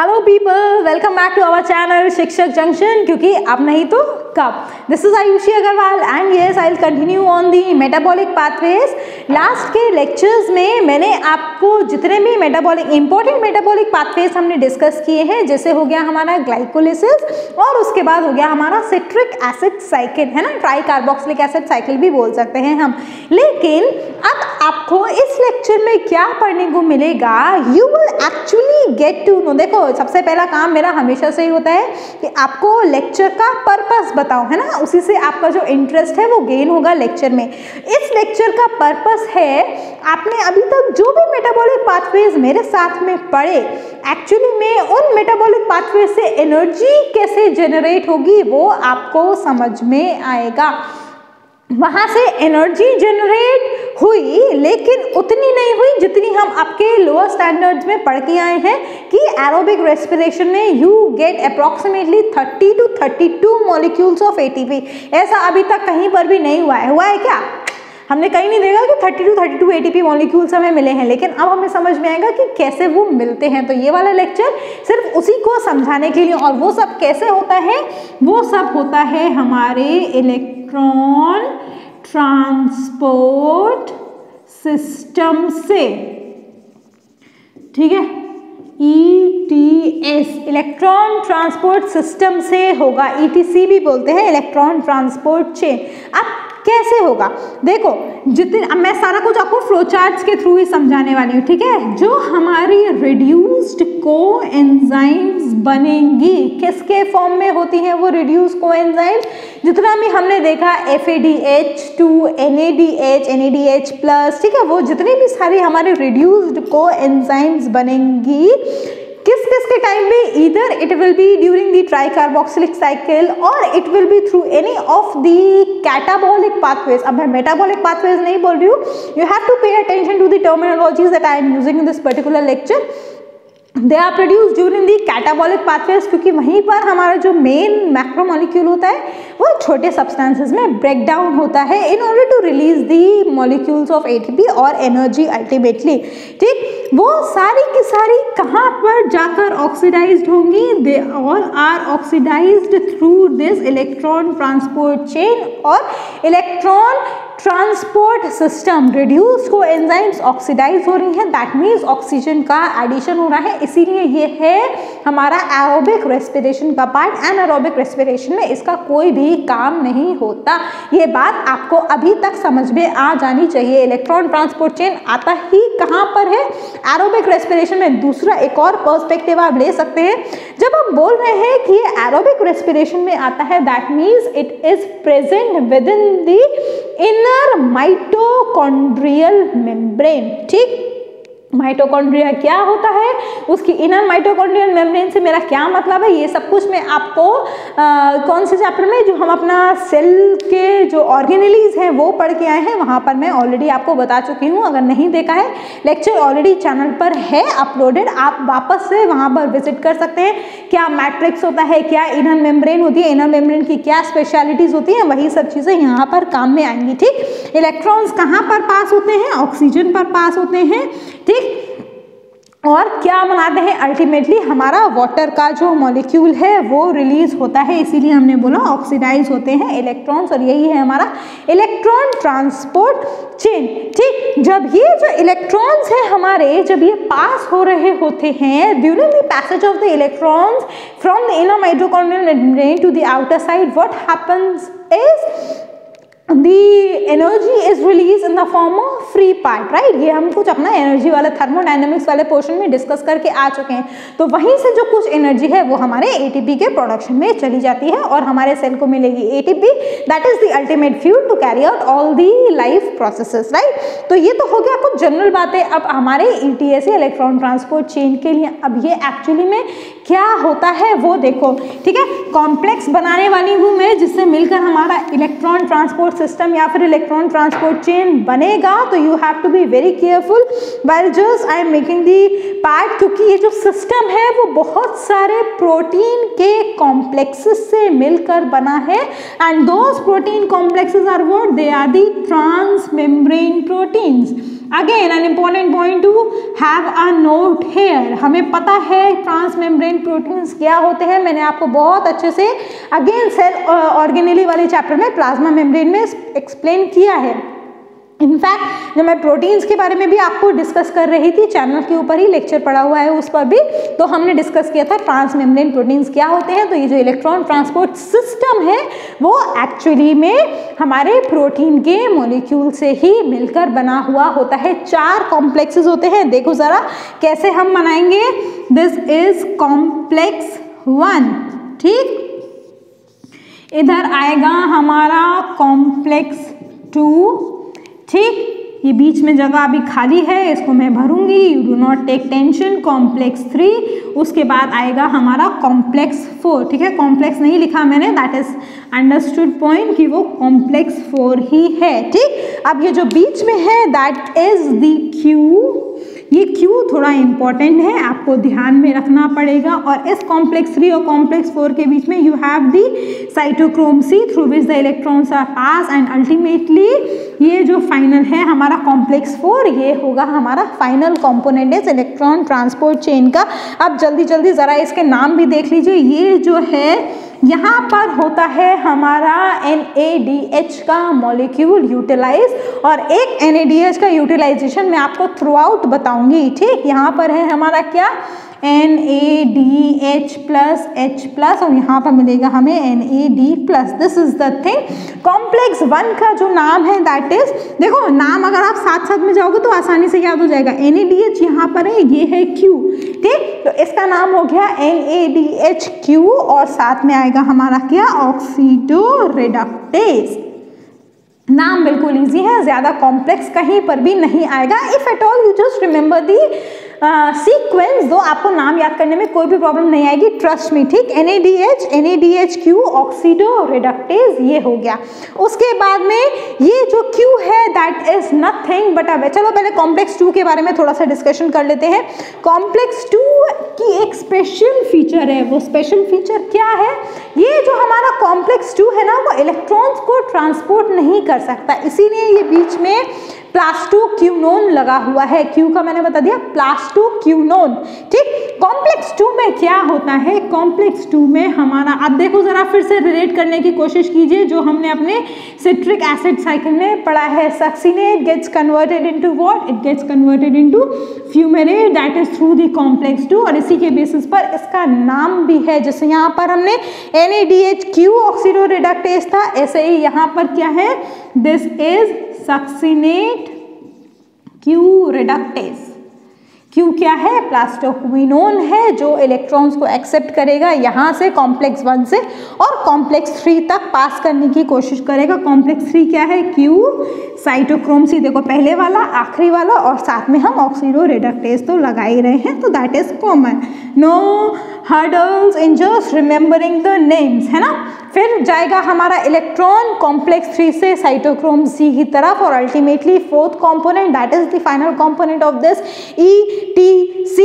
Hello people, welcome back to our channel Shikshak junction. क्योंकि अब नहीं तो कब। This is Ayushi Agarwal and yes I will continue on the metabolic pathways. Last के lectures में मैंने आपको जितने भी इंपॉर्टेंट मेटाबॉलिक पाथवेज हमने डिस्कस किए हैं, जैसे हो गया हमारा ग्लाइकोलिसिस और उसके बाद हो गया हमारा सिट्रिक एसिड साइकिल, है ना, ट्राई कार्बोक्सिलिक एसिड साइकिल भी बोल सकते हैं हम। लेकिन अब आपको इस लेक्चर में क्या पढ़ने को मिलेगा, you will actually get to know. देखो, सबसे पहला काम मेरा हमेशा से ही होता है कि आपको लेक्चर का पर्पस बताओ, है ना, उसी से आपका जो इंटरेस्ट है वो गेन होगा लेक्चर में। इस लेक्चर का पर्पस है, आपने अभी तक जो भी मेटाबॉलिक पाथवेज मेरे साथ में पढ़े, एक्चुअली में उन मेटाबॉलिक पाथवेज से एनर्जी कैसे जनरेट होगी वो आपको समझ में आएगा। वहाँ से एनर्जी जनरेट हुई, लेकिन उतनी नहीं हुई जितनी हम आपके लोअर स्टैंडर्ड्स में पढ़ के आए हैं कि एरोबिक रेस्पिरेशन में you get approximately 30 to 32 molecules of ATP. ऐसा अभी तक कहीं पर भी नहीं हुआ है क्या? हमने कहीं नहीं देखा कि 30 to 32 एटीपी मॉलिक्यूल्स हमें मिले हैं, लेकिन अब हमें समझ में आएगा कि कैसे वो मिलते हैं। तो ये वाला लेक्चर सिर्फ उसी को समझाने के लिए, और वो सब कैसे होता है, वो सब होता है हमारे इलेक्ट्रॉन ट्रांसपोर्ट सिस्टम से, ठीक है, ETS इलेक्ट्रॉन ट्रांसपोर्ट सिस्टम से होगा। ETC भी बोलते हैं, इलेक्ट्रॉन ट्रांसपोर्ट चेन। अब कैसे होगा, देखो, अब मैं सारा कुछ आपको फ्लो चार्ट्स के थ्रू ही समझाने वाली हूँ, ठीक है। जो हमारी रिड्यूस्ड कोएंजाइम्स बनेंगी, किसके फॉर्म में होती हैं वो रिड्यूस्ड कोएंजाइम्स? जितना भी हमने देखा FADH2, NADH, NADH+, ठीक है, वो जितने भी सारी हमारे रिड्यूस्ड कोएंजाइम्स बनेंगी, किस किस के टाइम पे, either it will be during the tricarboxylic cycle और it will be through any of the catabolic pathways. अब मैं मेटाबॉलिक पाथवेज नहीं बोल रही हूँ, you have to pay attention to the terminologies that I am using in this particular lecture. They are produce during the catabolic pathways, क्योंकि वहीं पर हमारा जो मेन मैक्रोमोलिक्यूल होता है वो छोटे सब्सटेंसेस में ब्रेक डाउन होता है in order to release the molecules of ATP और एनर्जी अल्टीमेटली, ठीक। वो सारी की सारी कहाँ पर जाकर ऑक्सीडाइज्ड होंगी? They all are oxidised through this electron transport chain और इलेक्ट्रॉन ट्रांसपोर्ट सिस्टम। रिड्यूस को एंजाइम्स ऑक्सीडाइज हो रही हैं, दैट मीन्स ऑक्सीजन का एडिशन हो रहा है, इसीलिए ये है हमारा एरोबिक रेस्पिरेशन का पार्ट। एनारोबिक रेस्पिरेशन में इसका कोई भी काम नहीं होता। ये बात आपको अभी तक समझ में आ जानी चाहिए। इलेक्ट्रॉन ट्रांसपोर्ट चेन आता ही कहाँ पर है? एरोबिक रेस्पिरेशन में। दूसरा एक और पर्सपेक्टिव आप ले सकते हैं, जब हम बोल रहे हैं कि ये एरोबिक रेस्पिरेशन में आता है, that means it is present with in the inner mitochondrial membrane, ठीक। माइटोकॉन्ड्रिया क्या होता है, उसकी इनर माइटोकॉन्ड्रियल मेम्ब्रेन से मेरा क्या मतलब है, ये सब कुछ मैं आपको कौन से चैप्टर में, जो हम अपना सेल के जो ऑर्गेनेलीज हैं वो पढ़ के आए हैं, वहाँ पर मैं ऑलरेडी आपको बता चुकी हूँ। अगर नहीं देखा है, लेक्चर ऑलरेडी चैनल पर है अपलोडेड, आप वापस से वहाँ पर विजिट कर सकते हैं। क्या मैट्रिक्स होता है, क्या इनर मेम्ब्रेन होती है, इनर मेम्ब्रेन की क्या स्पेशलिटीज होती हैं, वही सब चीज़ें यहाँ पर काम में आएंगी, ठीक। इलेक्ट्रॉन्स कहाँ पर पास होते हैं? ऑक्सीजन पर पास होते हैं, ठीक। और क्या बनाते हैं? अल्टीमेटली हमारा वाटर का जो मॉलिक्यूल है वो रिलीज होता है, इसीलिए हमने बोला ऑक्सीडाइज होते हैं इलेक्ट्रॉन्स, और यही है हमारा इलेक्ट्रॉन ट्रांसपोर्ट चेन, ठीक। जब ये जो इलेक्ट्रॉन्स हैं हमारे, जब ये पास हो रहे होते हैं during the passage of the electrons from the inner mitochondrial membrane to the outer side, what happens is the energy is released in the form of free part, right? ये हम कुछ अपना एनर्जी वाला थर्मोडायनेमिक्स वाले portion में discuss करके आ चुके हैं। तो वहीं से जो कुछ एनर्जी है वो हमारे एटीपी के प्रोडक्शन में चली जाती है और हमारे सेल को मिलेगी ATP, that is the ultimate fuel to carry out all the life processes, right. तो ये तो हो गया कुछ जनरल बातें। अब हमारे ETS इलेक्ट्रॉन ट्रांसपोर्ट चेन के लिए अब ये एक्चुअली में क्या होता है वो देखो, ठीक है। कॉम्प्लेक्स बनाने वाली हूँ मैं, जिससे मिलकर हमारा इलेक्ट्रॉन ट्रांसपोर्ट सिस्टम या फिर इलेक्ट्रॉन ट्रांसपोर्ट चेन बनेगा। तो you have to be very careful while just I am making the part, क्योंकि ये जो सिस्टम है वो बहुत सारे प्रोटीन के कॉम्प्लेक्सेस से मिलकर बना है, and those protein complexes are what? They are the transmembrane proteins. Again an important point to have a note here, हमें पता है ट्रांसमेम्ब्रेन प्रोटीन्स क्या होते हैं, मैंने आपको बहुत अच्छे से अगेन सेल ऑर्गेनेली वाले चैप्टर में प्लाज्मा मेम्ब्रेन में एक्सप्लेन किया है। इनफैक्ट जब मैं प्रोटीन्स के बारे में भी आपको डिस्कस कर रही थी, चैनल के ऊपर ही लेक्चर पड़ा हुआ है उस पर भी, तो हमने डिस्कस किया था ट्रांसमेम्ब्रेन प्रोटीन्स क्या होते हैं। तो ये जो इलेक्ट्रॉन ट्रांसपोर्ट सिस्टम है वो एक्चुअली में हमारे प्रोटीन के मॉलिक्यूल से ही मिलकर बना हुआ होता है। 4 कॉम्प्लेक्सेस होते हैं, देखो जरा कैसे हम बनाएंगे। दिस इज कॉम्प्लेक्स 1, ठीक, इधर आएगा हमारा कॉम्प्लेक्स 2, ठीक, ये बीच में जगह अभी खाली है, इसको मैं भरूंगी, you do not take tension. Complex 3, उसके बाद आएगा हमारा कॉम्प्लेक्स 4, ठीक है, कॉम्प्लेक्स नहीं लिखा मैंने, दैट इज अंडरस्टूड पॉइंट कि वो कॉम्प्लेक्स 4 ही है, ठीक। अब ये जो बीच में है दैट इज द क्यू, ये क्यू थोड़ा इंपॉर्टेंट है, आपको ध्यान में रखना पड़ेगा। और इस कॉम्प्लेक्स 3 और कॉम्प्लेक्स 4 के बीच में you have the cytochrome C through which the electrons are pass, and ultimately ये जो फाइनल है हमारा कॉम्प्लेक्स 4, ये होगा हमारा फाइनल कंपोनेंट इस इलेक्ट्रॉन ट्रांसपोर्ट चेन का। अब जल्दी जल्दी ज़रा इसके नाम भी देख लीजिए। ये जो है यहाँ पर होता है हमारा NADH का मॉलिक्यूल यूटिलाइज, और एक NADH का यूटिलाइजेशन मैं आपको थ्रू आउट बताऊंगी, ठीक। यहाँ पर है हमारा क्या, NADH प्लस H प्लस, और यहाँ पर मिलेगा हमें NAD plus. This is the thing. Complex 1 का जो नाम है दैट इज, देखो नाम अगर आप साथ साथ में जाओगे तो आसानी से याद हो जाएगा। NADH यहाँ पर है, ये है Q, ठीक, तो इसका नाम हो गया NADHQ, और साथ में आएगा हमारा क्या, ऑक्सीडो रिडक्टेज। नाम बिल्कुल इजी है, ज्यादा कॉम्प्लेक्स कहीं पर भी नहीं आएगा। If at all you just remember the sequence, दो आपको नाम याद करने में कोई भी प्रॉब्लम नहीं आएगी, ट्रस्ट मी, ठीक। NADH, NADHQ, ऑक्सीडो रिडक्टेज, ये हो गया। उसके बाद में ये जो Q है दैट इज नथिंग बट अब, चलो पहले कॉम्प्लेक्स 2 के बारे में थोड़ा सा डिस्कशन कर लेते हैं। कॉम्प्लेक्स 2 की एक स्पेशल फीचर है, वो स्पेशल फीचर क्या है, ये जो हमारा कॉम्प्लेक्स 2 है ना वो इलेक्ट्रॉन्स को ट्रांसपोर्ट नहीं कर सकता, इसीलिए ये बीच में प्लास्टोक्यूनोन लगा हुआ है। क्यू का मैंने बता दिया, प्लास्टोक्यूनोन, ठीक। कॉम्प्लेक्स 2 में क्या होता है, कॉम्प्लेक्स 2 में हमारा, अब देखो जरा फिर से रिलेट करने की कोशिश कीजिए जो हमने अपने सिट्रिक एसिड साइकिल में पढ़ा है। Succinate gets converted into what, it gets converted into fumarate, that is through the complex 2, और इसी के बेसिस पर इसका नाम भी है। जैसे यहाँ पर हमने NADHQ ऑक्सीडो रिडक्टेज था, ऐसे ही यहाँ पर क्या है, this is succinate Q reductase. Q क्या है, प्लास्टोक्विनोन है जो इलेक्ट्रॉन्स को एक्सेप्ट करेगा यहाँ से कॉम्प्लेक्स 1 से और कॉम्प्लेक्स 3 तक पास करने की कोशिश करेगा। कॉम्प्लेक्स 3 क्या है, क्यू, साइटोक्रोम C, देखो पहले वाला आखिरी वाला, और साथ में हम ऑक्सीडो रिडक्टेज तो लगा ही रहे हैं, तो that is common. No hurdles in just remembering the names, है ना। फिर जाएगा हमारा इलेक्ट्रॉन कॉम्प्लेक्स 3 से साइटोक्रोम C की तरफ, और ultimately 4th component that is the final component of this ETC,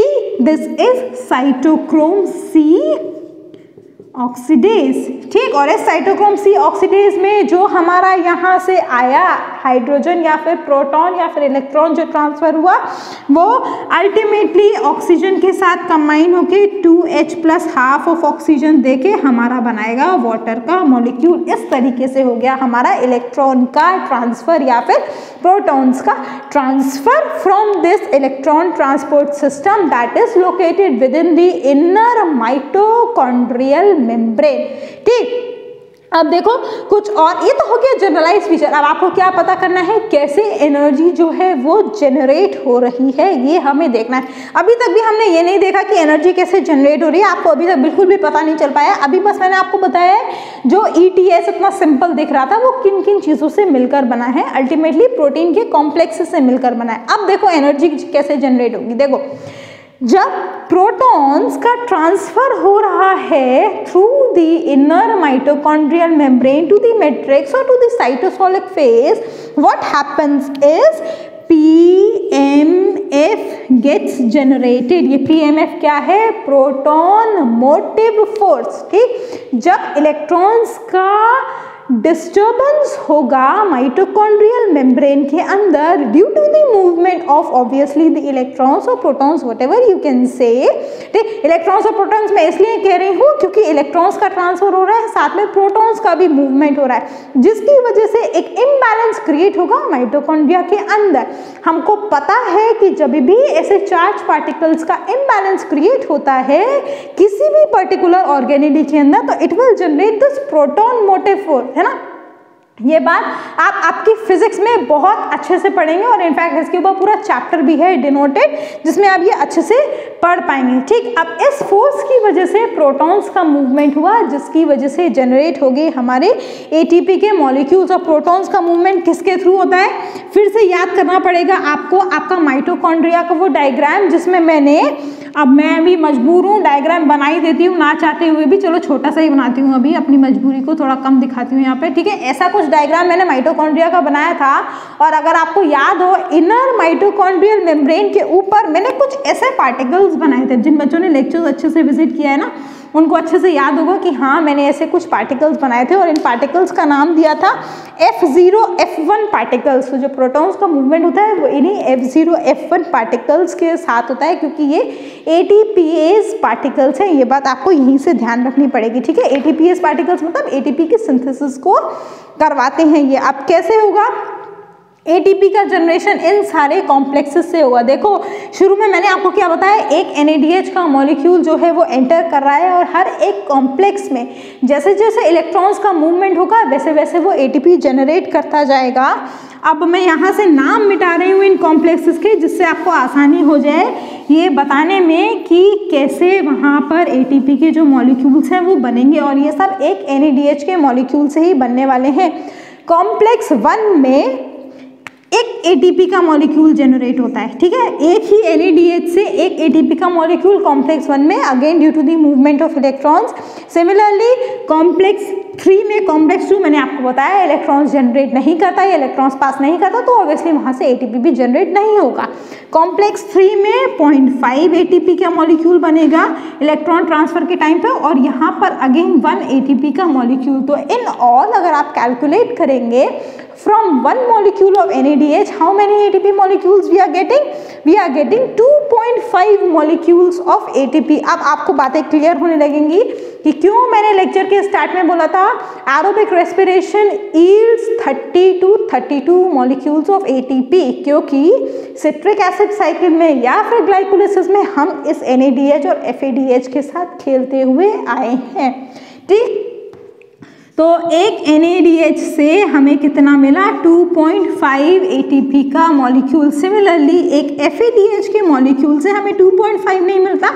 this is cytochrome C oxidase, ठीक। और इस साइटोक्रोम C ऑक्सीडेज में जो हमारा यहाँ से आया हाइड्रोजन या फिर प्रोटॉन या फिर इलेक्ट्रॉन जो ट्रांसफर हुआ, वो अल्टीमेटली ऑक्सीजन के साथ कंबाइन होके 2H plus half of oxygen देके हमारा बनाएगा वाटर का मॉलिक्यूल। इस तरीके से हो गया हमारा इलेक्ट्रॉन का ट्रांसफर या फिर प्रोटॉन्स का transfer from this electron transport system that is located with in the inner mitochondrial membrane, ठीक। अब देखो कुछ और, ये तो हो गया जनरलाइज फीचर। अब आपको क्या पता करना है, कैसे एनर्जी जो है वो जनरेट हो रही है, ये हमें देखना है। अभी तक भी हमने ये नहीं देखा कि एनर्जी कैसे जनरेट हो रही है, आपको अभी तक बिल्कुल भी पता नहीं चल पाया। अभी बस मैंने आपको बताया है जो ETS इतना सिंपल दिख रहा था वो किन किन चीज़ों से मिलकर बना है, अल्टीमेटली प्रोटीन के कॉम्प्लेक्स से मिलकर बना है। अब देखो एनर्जी कैसे जनरेट होगी। देखो जब प्रोटॉन्स का ट्रांसफर हो रहा है through the inner mitochondrial membrane to the matrix और to the cytosolic phase, what happens is PMF gets generated. ये PMF क्या है, प्रोटॉन मोटिव फोर्स, ठीक। जब इलेक्ट्रॉन्स का डिस्टर्बेंस होगा माइटोकॉन्ड्रियल मेम्ब्रेन के अंदर due to the movement of obviously the electrons और protons, whatever you can say. ठीक, इलेक्ट्रॉन्स और प्रोटॉन्स मैं इसलिए कह रही हूँ क्योंकि इलेक्ट्रॉन्स का ट्रांसफर हो रहा है, साथ में प्रोटॉन्स का भी मूवमेंट हो रहा है, जिसकी वजह से एक इम्बैलेंस क्रिएट होगा माइटोकॉन्ड्रिया के अंदर। हमको पता है कि जब भी ऐसे चार्ज पार्टिकल्स का इम्बैलेंस क्रिएट होता है किसी भी पर्टिकुलर ऑर्गेनेली के अंदर, तो it will generate this proton motive force, है ना। ये बात आप आपकी फिजिक्स में बहुत अच्छे से पढ़ेंगे और इनफैक्ट इसके ऊपर पूरा चैप्टर भी है डिनोटेड, जिसमें आप ये अच्छे से पढ़ पाएंगे। ठीक, अब इस फोर्स की वजह से प्रोटॉन्स का मूवमेंट हुआ, जिसकी वजह से जनरेट हो गए हमारे एटीपी के मॉलिक्यूल्स। और प्रोटॉन्स का मूवमेंट किसके थ्रू होता है, फिर से याद करना पड़ेगा आपको, आपका माइटोकॉन्ड्रिया का वो डायग्राम जिसमें मैंने, अब मैं भी मजबूर हूँ डायग्राम बना ही देती हूँ ना चाहते हुए भी, चलो छोटा सा ही बनाती हूँ, अभी अपनी मजबूरी को थोड़ा कम दिखाती हूँ यहाँ पे। ठीक है, ऐसा कुछ डायग्राम मैंने माइटोकॉन्ड्रिया का बनाया था। और अगर आपको याद हो, इनर माइटोकॉन्ड्रियल मेम्ब्रेन के ऊपर मैंने कुछ ऐसे पार्टिकल्स बनाए थे, जिन बच्चों ने लेक्चर्स अच्छे से विजिट किया है ना उनको अच्छे से याद होगा कि हाँ मैंने ऐसे कुछ पार्टिकल्स बनाए थे और इन पार्टिकल्स का नाम दिया था F0 F1 पार्टिकल्स। तो जो प्रोटॉन्स का मूवमेंट होता है वो इन्हीं F0 F1 पार्टिकल्स के साथ होता है, क्योंकि ये ATPase पार्टिकल्स हैं। ये बात आपको यहीं से ध्यान रखनी पड़ेगी। ठीक है, ATPase पार्टिकल्स मतलब ATP की सिंथेसिस को करवाते हैं ये। अब कैसे होगा एटीपी का जनरेशन, इन सारे कॉम्प्लेक्सेस से होगा। देखो शुरू में मैंने आपको क्या बताया, एक NADH का मॉलिक्यूल जो है वो एंटर कर रहा है और हर एक कॉम्प्लेक्स में जैसे जैसे इलेक्ट्रॉन्स का मूवमेंट होगा वैसे वैसे वो एटीपी जनरेट करता जाएगा। अब मैं यहाँ से नाम मिटा रही हूँ इन कॉम्प्लेक्सेस के, जिससे आपको आसानी हो जाए ये बताने में कि कैसे वहाँ पर एटीपी के जो मॉलिक्यूल्स हैं वो बनेंगे। और ये सब एक NADH के मॉलिक्यूल से ही बनने वाले हैं। कॉम्प्लेक्स 1 में एक एटीपी का मॉलिक्यूल जनरेट होता है। ठीक है, एक ही NADH से एक एटीपी का मॉलिक्यूल कॉम्प्लेक्स 1 में, again due to the movement of electrons. Similarly complex 3 में, कॉम्प्लेक्स 2 मैंने आपको बताया इलेक्ट्रॉन्स जनरेट नहीं करता, ये इलेक्ट्रॉन्स पास नहीं करता, तो ऑब्वियसली वहाँ से एटीपी भी जनरेट नहीं होगा। कॉम्प्लेक्स 3 में 0.5 एटीपी का मॉलिक्यूल बनेगा इलेक्ट्रॉन ट्रांसफर के टाइम पे, और यहाँ पर अगेन 1 एटीपी का मॉलिक्यूल। तो इन ऑल अगर आप कैलकुलेट करेंगे from one molecule of NADH, how many ATP molecules we are getting? We are getting 2.5 molecules of ATP। अब आपको बातें क्लियर होने लगेंगी कि क्यों मैंने लेक्चर के स्टार्ट में बोला था aerobic respiration yields 30 to 32 molecules of ATP, क्योंकि सिट्रिक एसिड साइकिल में या फिर ग्लाइकोलिसिस में हम इस NADH और FADH के साथ खेलते हुए आए हैं। ठीक, तो एक NADH से हमें कितना मिला, 2.5 ATP का मॉलिक्यूल। सिमिलरली एक FADH के मॉलिक्यूल से हमें 2.5 नहीं मिलता,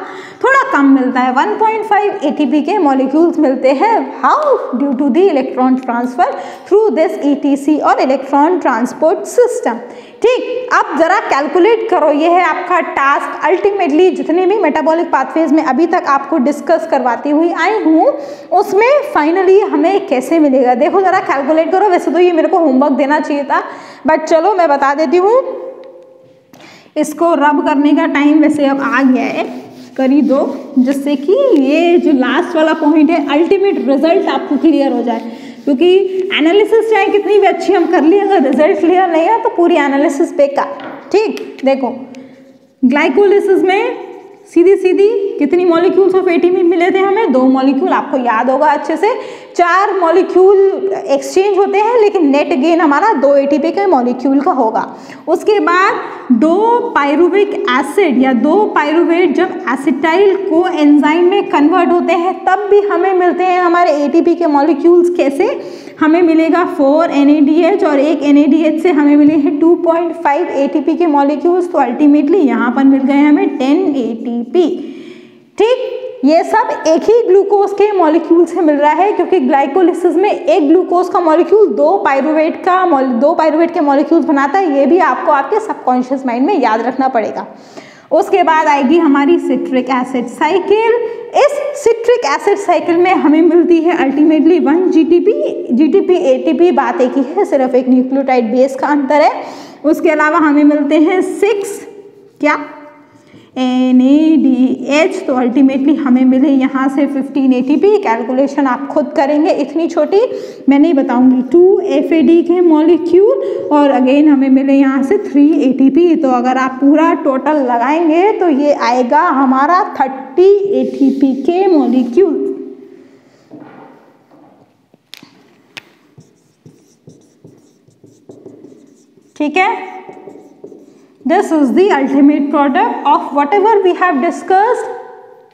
थोड़ा कम मिलता है, 1.5 ATP के मॉलिक्यूल्स मिलते हैं। How? Due to the electron transfer through this ETC और इलेक्ट्रॉन ट्रांसपोर्ट सिस्टम। ठीक, अब जरा कैलकुलेट करो, ये है आपका टास्क। अल्टीमेटली जितने भी मेटाबॉलिक पाथवेज में अभी तक आपको डिस्कस करवाती हुई आई हूँ, उसमें फाइनली हमें कैसे मिलेगा, देखो जरा कैलकुलेट करो। वैसे तो ये मेरे को होमवर्क देना चाहिए था, बट चलो मैं बता देती हूँ। इसको रब करने का टाइम वैसे अब आ गया है, कर ही दो, जिससे कि ये जो लास्ट वाला पॉइंट है अल्टीमेट रिजल्ट आपको क्लियर हो जाए। क्योंकि एनालिसिस चाहे कितनी भी अच्छी हम कर लिए, अगर रिजल्ट क्लियर नहीं है तो पूरी एनालिसिस बेकार। ठीक, देखो ग्लाइकोलिसिस में सीधी सीधी कितनी मॉलिक्यूल्स ऑफ एटीपी मिले थे हमें, 2 मॉलिक्यूल। आपको याद होगा अच्छे से, 4 मॉलिक्यूल एक्सचेंज होते हैं, लेकिन नेट गेन हमारा 2 एटीपी के मॉलिक्यूल का होगा। उसके बाद 2 पायरुविक एसिड या 2 पायरुवेट जब एसिटाइल को एंजाइम में कन्वर्ट होते हैं तब भी हमें मिलते हैं हमारे एटीपी के मॉलिक्यूल्स। कैसे हमें मिलेगा, 4 NADH और एक NADH से हमें मिले हैं 2.5 ATP के मॉलिक्यूल्स। तो अल्टीमेटली यहाँ पर मिल गए हमें 10 ATP। ठीक, ये सब एक ही ग्लूकोज के मॉलिक्यूल से मिल रहा है, क्योंकि ग्लाइकोलिसिस में एक ग्लूकोज का मॉलिक्यूल 2 पायरुवेट के मॉलिक्यूल्स बनाता है। ये भी आपको आपके सबकॉन्शियस माइंड में याद रखना पड़ेगा। उसके बाद आएगी हमारी सिट्रिक एसिड साइकिल। इस सिट्रिक एसिड साइकिल में हमें मिलती है अल्टीमेटली 1 GTP ATP। बात एक ही है, सिर्फ एक न्यूक्लियोटाइड बेस का अंतर है। उसके अलावा हमें मिलते हैं 6 NADH, तो अल्टीमेटली हमें मिले यहाँ से 15 ATP। कैलकुलेशन आप खुद करेंगे, इतनी छोटी मैं नहीं बताऊंगी। 2 FAD के मॉलिक्यूल और अगेन हमें मिले यहाँ से 3 ATP। तो अगर आप पूरा टोटल लगाएंगे तो ये आएगा हमारा 30 ATP के मॉलिक्यूल। ठीक है, this is the ultimate product of whatever we have discussed,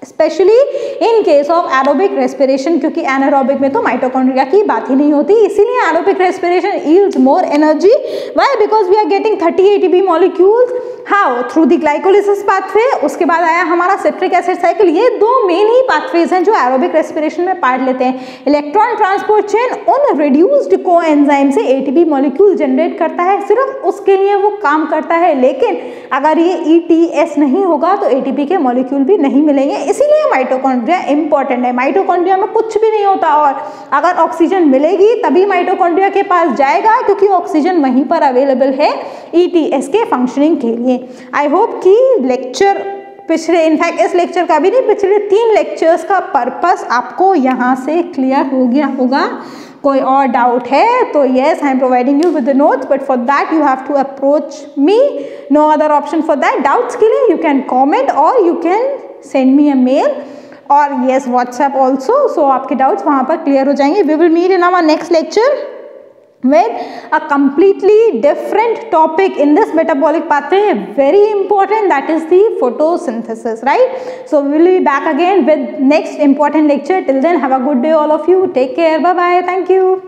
specially in case of aerobic respiration, क्योंकि एनारोबिक में तो माइटोकॉन्ड्रिया की बात ही नहीं होती, इसीलिए aerobic respiration yields more energy. Why? Because we are getting 30 ATP molecules. How? Through the glycolysis pathway. उसके बाद आया हमारा सिट्रिक एसिड साइकिल। ये दो मेन ही पाथवेज हैं जो एरोबिक रेस्पिरेशन में पार्ट लेते हैं। इलेक्ट्रॉन ट्रांसपोर्ट चेन उन रिड्यूस्ड कोएंजाइम से ATP मॉलिक्यूल जनरेट करता है, सिर्फ उसके लिए वो काम करता है। लेकिन अगर ये ETS नहीं होगा तो ATP के मॉलिक्यूल भी नहीं मिलेंगे, इसीलिए माइटोकॉन्ड्रिया इंपॉर्टेंट है। माइटोकॉन्ड्रिया में कुछ भी नहीं होता और अगर ऑक्सीजन मिलेगी तभी माइटोकॉन्ड्रिया के पास जाएगा, क्योंकि ऑक्सीजन वहीं पर अवेलेबल है ETS के फंक्शनिंग के लिए। आई होप कि लेक्चर पिछले, इनफैक्ट इस लेक्चर का भी नहीं, पिछले 3 लेक्चर्स का पर्पस आपको यहाँ से क्लियर हो गया होगा। कोई और डाउट है तो yes, I am providing you with the notes, but for that you have to approach me, no other option for that. Doubts के लिए यू कैन कॉमेंट और you can send me a mail और yes WhatsApp also. So आपके doubts वहाँ पर clear हो जाएंगे। We will meet in our next lecture with a completely different topic in this metabolic pathway, very important, that is the photosynthesis, right? So we will be back again with next important lecture. Till then, have a good day all of you. Take care. Bye bye. Thank you.